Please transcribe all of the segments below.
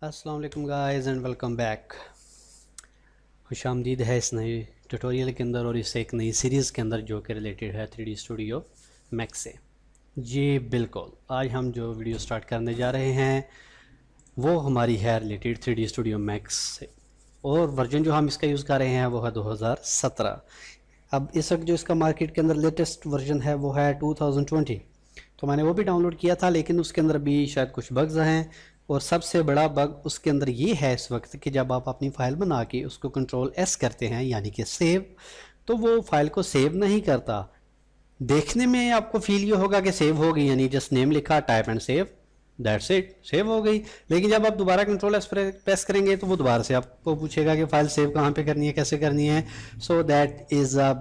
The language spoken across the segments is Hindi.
अस्सलाम वालेकुम गाइस एंड वेलकम बैक। खुशामदीद है इस नए ट्यूटोरियल के अंदर और इस एक नई सीरीज़ के अंदर जो कि रिलेटेड है 3D स्टूडियो मैक्स से। जी बिल्कुल, आज हम जो वीडियो स्टार्ट करने जा रहे हैं वो हमारी है रिलेटेड 3D स्टूडियो मैक्स से, और वर्जन जो हम इसका यूज़ कर रहे हैं वो है 2017। अब इस वक्त जो इसका मार्केट के अंदर लेटेस्ट वर्जन है वो है 2020। तो मैंने वो भी डाउनलोड किया था, लेकिन उसके अंदर भी शायद कुछ बग्स हैं, और सबसे बड़ा बग उसके अंदर ये है इस वक्त कि जब आप अपनी फ़ाइल बना के उसको कंट्रोल एस करते हैं यानी कि सेव, तो वो फाइल को सेव नहीं करता। देखने में आपको फील ये होगा कि सेव हो गई, यानी जस्ट नेम लिखा, type and save, that's it, save हो गई। लेकिन जब आप दोबारा कंट्रोल एस प्रेस करेंगे तो वो दोबारा से आपको पूछेगा कि फाइल सेव कहाँ पे करनी है, कैसे करनी है। So that is a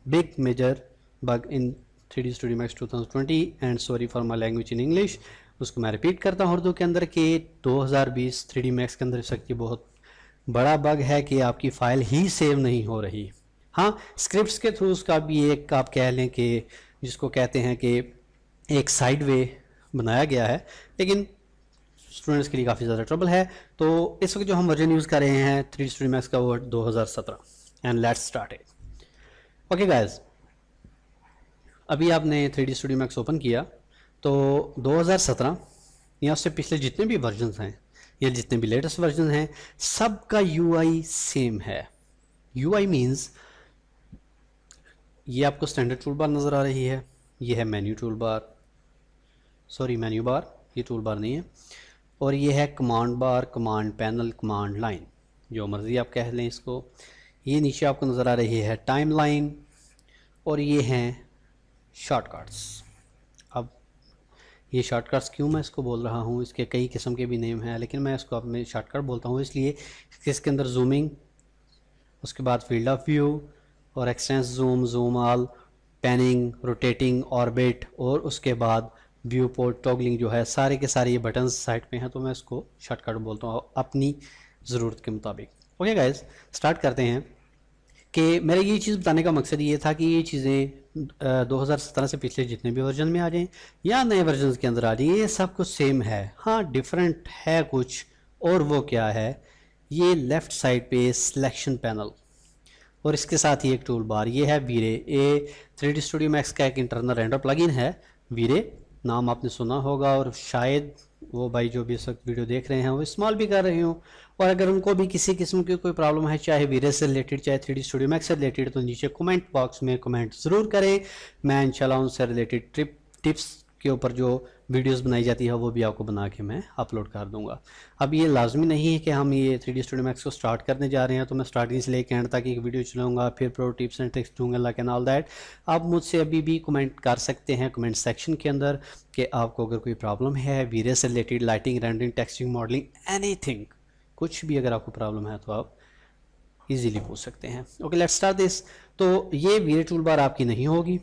big major bug in 3D Studio Max 2020 and sorry for my language in English. उसको मैं रिपीट करता हूँ उर्दू के अंदर कि 2020 3D Max के अंदर इसकी बहुत बड़ा बग है कि आपकी फ़ाइल ही सेव नहीं हो रही। हाँ, स्क्रिप्ट्स के थ्रू उसका भी एक आप कह लें कि जिसको कहते हैं कि एक साइड वे बनाया गया है, लेकिन स्टूडेंट्स के लिए काफ़ी ज़्यादा ट्रबल है। तो इस वक्त जो हम वर्जन यूज़ कर रहे हैं 3D Studio Max का वो 2017 and let's start it. Okay guys, अभी आपने 3D Studio Max ओपन किया तो 2017 या उससे पिछले जितने भी वर्जन्स हैं या जितने भी लेटेस्ट वर्जन हैं, सबका यूआई सेम है। यूआई मींस ये आपको स्टैंडर्ड टूल बार नज़र आ रही है, ये है menu tool bar, sorry menu bar, ये टूल बार नहीं है, और ये है कमांड बार, कमांड पैनल, कमांड लाइन, जो मर्ज़ी आप कह लें इसको। ये नीचे आपको नज़र आ रही है टाइम लाइन, और ये हैं शॉर्टकट्स। अब ये शॉर्टकट्स क्यों मैं इसको बोल रहा हूँ, इसके कई किस्म के भी नेम हैं, लेकिन मैं इसको अपने शॉर्टकट बोलता हूँ इसलिए कि इसके अंदर जूमिंग, उसके बाद फील्ड ऑफ व्यू और extents zoom, zoom all, panning, rotating, orbit, और उसके बाद व्यू पोर्ट टॉगलिंग जो है, सारे के सारे ये बटन्स साइड पे हैं, तो मैं इसको शॉर्टकट बोलता हूँ अपनी ज़रूरत के मुताबिक। ओके गाइस, स्टार्ट करते हैं। कि मेरा ये चीज़ बताने का मकसद ये था कि ये चीज़ें 2017 से पिछले जितने भी वर्जन में आ जाएं या नए वर्जन के अंदर आ जाएं, ये सब कुछ सेम है। हाँ, डिफरेंट है कुछ, और वो क्या है, ये लेफ़्ट साइड पे सिलेक्शन पैनल और इसके साथ ही एक टूल बार, ये है वीरे। ये 3D Studio Max का एक इंटरनल रेंडर प्लगइन है, वीरे नाम आपने सुना होगा, और शायद वो भाई जो भी इस वक्त वीडियो देख रहे हैं वो इस्तेमाल भी कर रहे हो, और अगर उनको भी किसी किस्म की कोई प्रॉब्लम है, चाहे वीरे से रिलेटेड चाहे 3D Studio Max से रिलेटेड, तो नीचे कमेंट बॉक्स में कमेंट ज़रूर करें। मैं इंशाल्लाह उनसे रिलेटेड टिप्स के ऊपर जो वीडियोस बनाई जाती है वो भी आपको बना के मैं अपलोड कर दूंगा। अब ये लाजमी नहीं है कि हम ये 3D Studio Max को स्टार्ट करने जा रहे हैं तो मैं स्टार्टिंग से लेकर एंड तक एक वीडियो चलाऊंगा, फिर प्रो टिप्स एंड ट्रिक्स दूंगा लाइक एंड ऑल दैट। आप मुझसे अभी भी कमेंट कर सकते हैं कमेंट सेक्शन के अंदर कि आपको अगर कोई प्रॉब्लम है वीरे से related, lighting, rendering, texturing, modelling, anything, कुछ भी अगर आपको प्रॉब्लम है तो आप इजीली पूछ सकते हैं। Okay, let's start this. तो ये वीरे टूल बार आपकी नहीं होगी,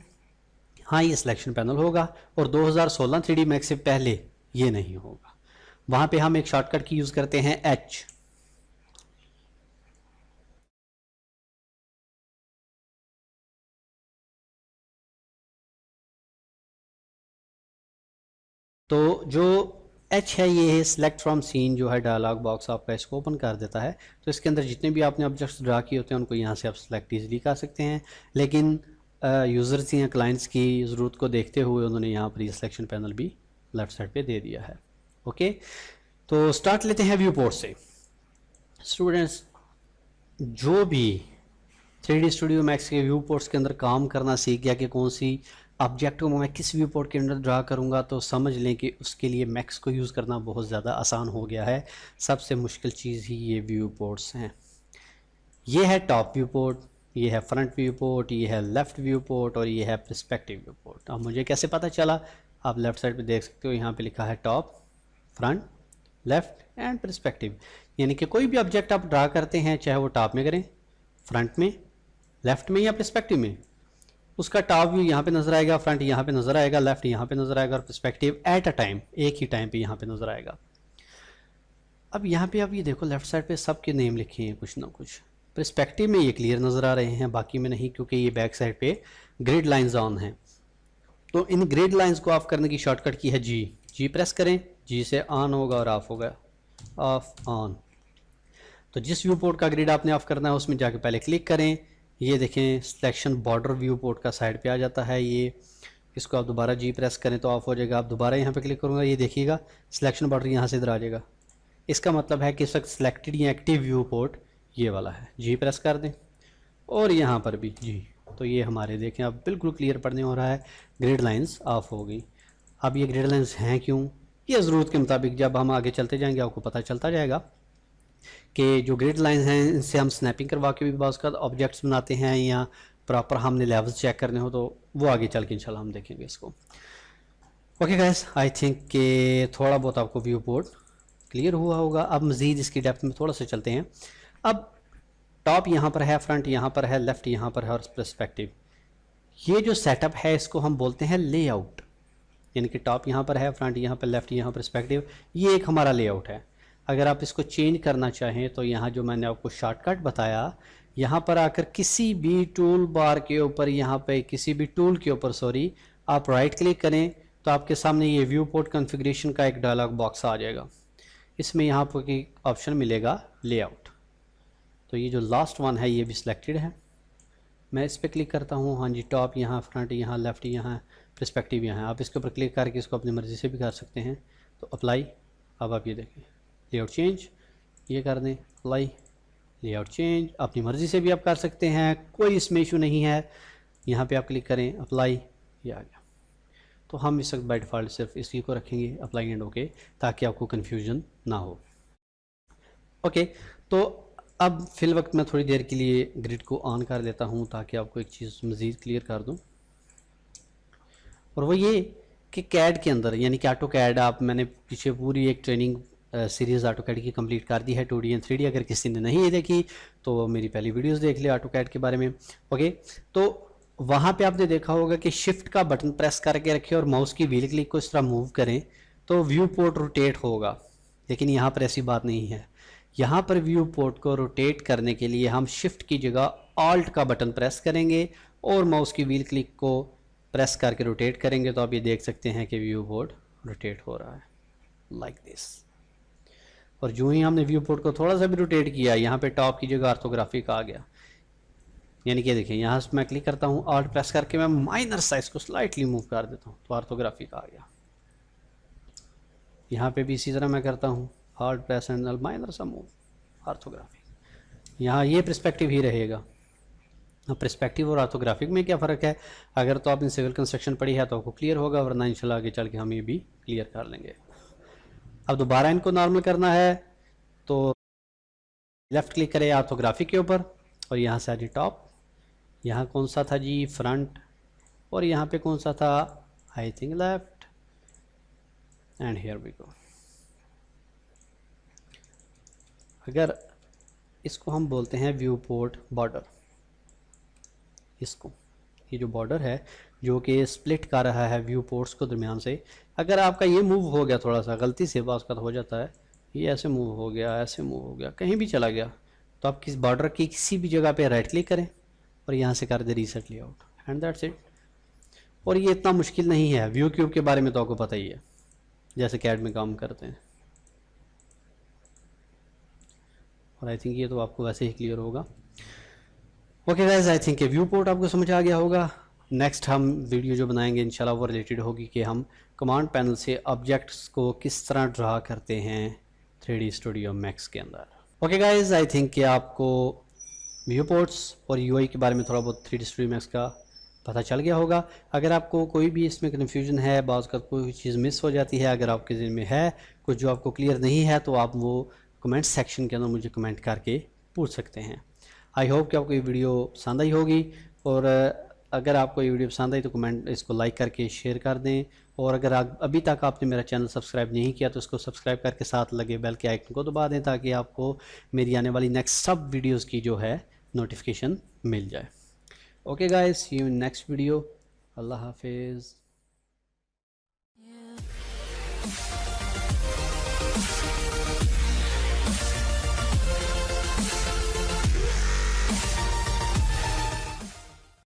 हाँ ये सिलेक्शन पैनल होगा, और 2016 3D Max से पहले ये नहीं होगा। वहाँ पे हम एक शॉर्टकट की यूज़ करते हैं H। तो जो H है ये है सिलेक्ट फ्रॉम सीन, जो है डायलॉग बॉक्स आपका इसको ओपन कर देता है। तो इसके अंदर जितने भी आपने ऑब्जेक्ट्स ड्रा किए होते हैं उनको यहाँ से आप सिलेक्ट ईजिली कर सकते हैं, लेकिन यूज़र्स या क्लाइंट्स की ज़रूरत को देखते हुए उन्होंने यहाँ पर ये सिलेक्शन पैनल भी लेफ्ट साइड पे दे दिया है। ओके, तो स्टार्ट लेते हैं व्यू पोर्ट से। स्टूडेंट्स, जो भी 3D Studio Max के व्यू पोर्ट्स के अंदर काम करना सीख गया कि कौन सी ऑब्जेक्ट को मैं किस व्यू पोर्ट के अंदर ड्रा करूंगा, तो समझ लें कि उसके लिए मैक्स को यूज़ करना बहुत ज़्यादा आसान हो गया है। सबसे मुश्किल चीज़ ही ये व्यू पोर्ट्स हैं। ये है टॉप व्यू पोर्ट, ये है फ्रंट व्यू पोर्ट, ये है लेफ़्ट व्यू पोर्ट, और ये है पर्सपेक्टिव व्यू पोर्ट। अब मुझे कैसे पता चला, आप लेफ़्ट साइड पे देख सकते हो, यहाँ पे लिखा है top, front, left and perspective. यानी कि कोई भी ऑब्जेक्ट आप ड्रा करते हैं, चाहे वो टॉप में करें, फ्रंट में, लेफ़्ट में या पर्सपेक्टिव में, उसका टॉप व्यू यहाँ पे नज़र आएगा, फ्रंट यहाँ पे नज़र आएगा, लेफ़्ट यहाँ पे नज़र आएगा, और पर्सपेक्टिव एट अ टाइम, एक ही टाइम पे यहाँ पे नज़र आएगा। अब यहाँ पे आप ये देखो लेफ़्ट साइड पे सबके नेम लिखे हैं कुछ ना कुछ। पर्सपेक्टिव में ये क्लियर नज़र आ रहे हैं, बाकी में नहीं, क्योंकि ये बैक साइड पे ग्रिड लाइंस ऑन हैं। तो इन ग्रिड लाइंस को ऑफ करने की शॉर्टकट की है जी प्रेस करें, जी से ऑन होगा और ऑफ होगा। Of on. तो जिस व्यू पोर्ट का ग्रिड आपने ऑफ करना है उसमें जाके पहले क्लिक करें। ये देखें सिलेक्शन बॉर्डर व्यू पोर्ट का साइड पे आ जाता है। ये इसको आप दोबारा जी प्रेस करें तो ऑफ हो जाएगा। आप दोबारा यहाँ पे क्लिक करूँगा, ये देखिएगा सिलेक्शन बॉर्डर यहाँ से इधर आ जाएगा। इसका मतलब है कि इस वक्त सिलेक्टेड या एक्टिव व्यू पोर्ट ये वाला है। जी प्रेस कर दें और यहाँ पर भी जी, तो ये हमारे देखें अब बिल्कुल क्लियर पढ़ने हो रहा है, ग्रिड लाइंस ऑफ हो गई। अब ये ग्रिड लाइंस हैं क्यों, ये ज़रूरत के मुताबिक जब हम आगे चलते जाएंगे आपको पता चलता जाएगा कि जो ग्रिड लाइंस हैं इनसे हम स्नैपिंग करवा के भी बाज़ का ऑब्जेक्ट्स बनाते हैं, या प्रॉपर हमने लेवल्स चेक करने हो तो वो आगे चल के इंशाल्लाह हम देखेंगे इसको। ओके गाइस, आई थिंक कि थोड़ा बहुत आपको व्यू पोर्ट क्लियर हुआ होगा। अब मज़ीद इसकी डेप्थ में थोड़ा सा चलते हैं। अब टॉप यहाँ पर है, फ्रंट यहाँ पर है, लेफ़्ट यहाँ पर है और पर्सपेक्टिव। ये जो सेटअप है इसको हम बोलते हैं लेआउट, यानी कि टॉप यहाँ पर है, फ्रंट यहाँ पर, लेफ़्ट यहाँ पर्सपेक्टिव, ये एक हमारा लेआउट है। अगर आप इसको चेंज करना चाहें तो यहाँ जो मैंने आपको शॉर्टकट बताया, यहाँ पर आकर किसी भी टूल बार के ऊपर, यहाँ पे किसी भी टूल के ऊपर सॉरी, आप राइट क्लिक करें तो आपके सामने ये व्यू पोर्ट कॉन्फ़िगरेशन का एक डायलॉग बॉक्स आ जाएगा। इसमें यहाँ पर एक ऑप्शन मिलेगा लेआउट। तो ये जो लास्ट वन है ये भी सिलेक्टेड है। मैं इस पर क्लिक करता हूँ, हाँ जी, टॉप यहाँ, फ्रंट यहाँ, लेफ़्ट यहाँ, पर्सपेक्टिव यहाँ। आप इसके ऊपर क्लिक करके इसको अपनी मर्ज़ी से भी कर सकते हैं। तो अप्लाई, अब आप ये देखें लेआउट चेंज, ये कर दें अप्लाई, लेआउट चेंज अपनी मर्ज़ी से भी आप कर सकते हैं, कोई इसमें इशू नहीं है। यहाँ पे आप क्लिक करें अप्लाई, ये आ गया। तो हम इस वक्त बाय डिफ़ॉल्ट सिर्फ इसी को रखेंगे अप्लाई एंड ओके, ताकि आपको कन्फ्यूजन ना हो। ओके, तो अब फिल वक्त मैं थोड़ी देर के लिए ग्रिड को ऑन कर लेता हूँ ताकि आपको एक चीज़ मज़ीद क्लियर कर दूँ, और वो ये कि कैड के अंदर, यानी कि ऑटो कैड, आप मैंने पीछे पूरी एक ट्रेनिंग सीरीज़ ऑटो कैड की कंप्लीट कर दी है, 2D एंड 3D। अगर किसी ने नहीं देखी तो मेरी पहली वीडियोस देख ले ऑटो कैड के बारे में। ओके, तो वहाँ पे आपने देखा होगा कि शिफ्ट का बटन प्रेस करके रखें और माउस की व्हील क्लिक को इस तरह मूव करें तो व्यू पोर्ट रोटेट होगा, लेकिन यहाँ पर ऐसी बात नहीं है। यहाँ पर व्यू पोर्ट को रोटेट करने के लिए हम शिफ्ट की जगह ऑल्ट का बटन प्रेस करेंगे और माउस की व्हील क्लिक को प्रेस करके रोटेट करेंगे तो आप ये देख सकते हैं कि व्यू पोर्ट रोटेट हो रहा है लाइक दिस। और जो ही हमने व्यू पोर्ट को थोड़ा सा भी रोटेट किया, यहाँ पे टॉप की जगह ऑर्थोग्राफिक आ गया। यानी कि देखिए यहाँ से मैं क्लिक करता हूँ, ऑल्ट प्रेस करके मैं माइनर साइज को स्लाइटली मूव कर देता हूँ तो ऑर्थोग्राफिक आ गया। यहाँ पे भी इसी तरह मैं करता हूँ, ऑल्ट प्रेस एंड माइनर सा मूव, ऑर्थोग्राफिक। यहाँ ये पर्सपेक्टिव ही रहेगा। अब पर्सपेक्टिव और ऑर्थोग्राफिक में क्या फ़र्क है, अगर तो आपने सिविल कंस्ट्रक्शन पढ़ी है तो आपको क्लियर होगा, वरना इंशाल्लाह आगे चल के हम ये भी क्लियर कर लेंगे। अब दोबारा इनको नॉर्मल करना है तो लेफ़्ट क्लिक करें ऑर्थोग्राफिक के ऊपर और यहाँ से आ जी टॉप। यहाँ कौन सा था जी, फ्रंट, और यहाँ पे कौन सा था, I think left, and here we go. अगर इसको हम बोलते हैं व्यू पोर्ट बॉर्डर, इसको, ये जो बॉर्डर है जो कि स्प्लिट कर रहा है व्यू पोर्ट्स को दरमियान से, अगर आपका ये मूव हो गया थोड़ा सा गलती से, बात का हो जाता है, ये ऐसे मूव हो गया, ऐसे मूव हो गया, कहीं भी चला गया, तो आप किस बॉर्डर की किसी भी जगह पे राइट क्लिक करें और यहाँ से कर दे reset layout, and that's it. और ये इतना मुश्किल नहीं है। व्यू क्यूब के बारे में तो आपको पता ही है, जैसे कैड में काम करते हैं, और आई थिंक ये तो आपको वैसे ही क्लियर होगा। Okay guys, I think view port आपको समझ आ गया होगा। नेक्स्ट हम वीडियो जो बनाएंगे इंशाल्लाह वो रिलेटेड होगी कि हम कमांड पैनल से ऑब्जेक्ट्स को किस तरह ड्रा करते हैं 3D स्टूडियो मैक्स के अंदर। ओके गाइस, आई थिंक कि आपको व्यू पोर्ट्स और यूआई के बारे में थोड़ा बहुत 3D स्टूडियो मैक्स का पता चल गया होगा। अगर आपको कोई भी इसमें कन्फ्यूजन है, बाज़ का कोई चीज़ मिस हो जाती है, अगर आपके ज़हन में है कुछ जो आपको क्लियर नहीं है, तो आप वो कमेंट सेक्शन के अंदर मुझे कमेंट करके पूछ सकते हैं। आई होप कि आपको ये वीडियो पसंद आई होगी, और अगर आपको ये वीडियो पसंद आई तो कमेंट इसको लाइक करके शेयर कर दें, और अगर अभी तक आपने मेरा चैनल सब्सक्राइब नहीं किया तो इसको सब्सक्राइब करके साथ लगे बेल के आइकन को दबा दें ताकि आपको मेरी आने वाली नेक्स्ट सब वीडियोस की जो है नोटिफिकेशन मिल जाए। Okay guys, see you in next video. अल्लाह हाफिज़।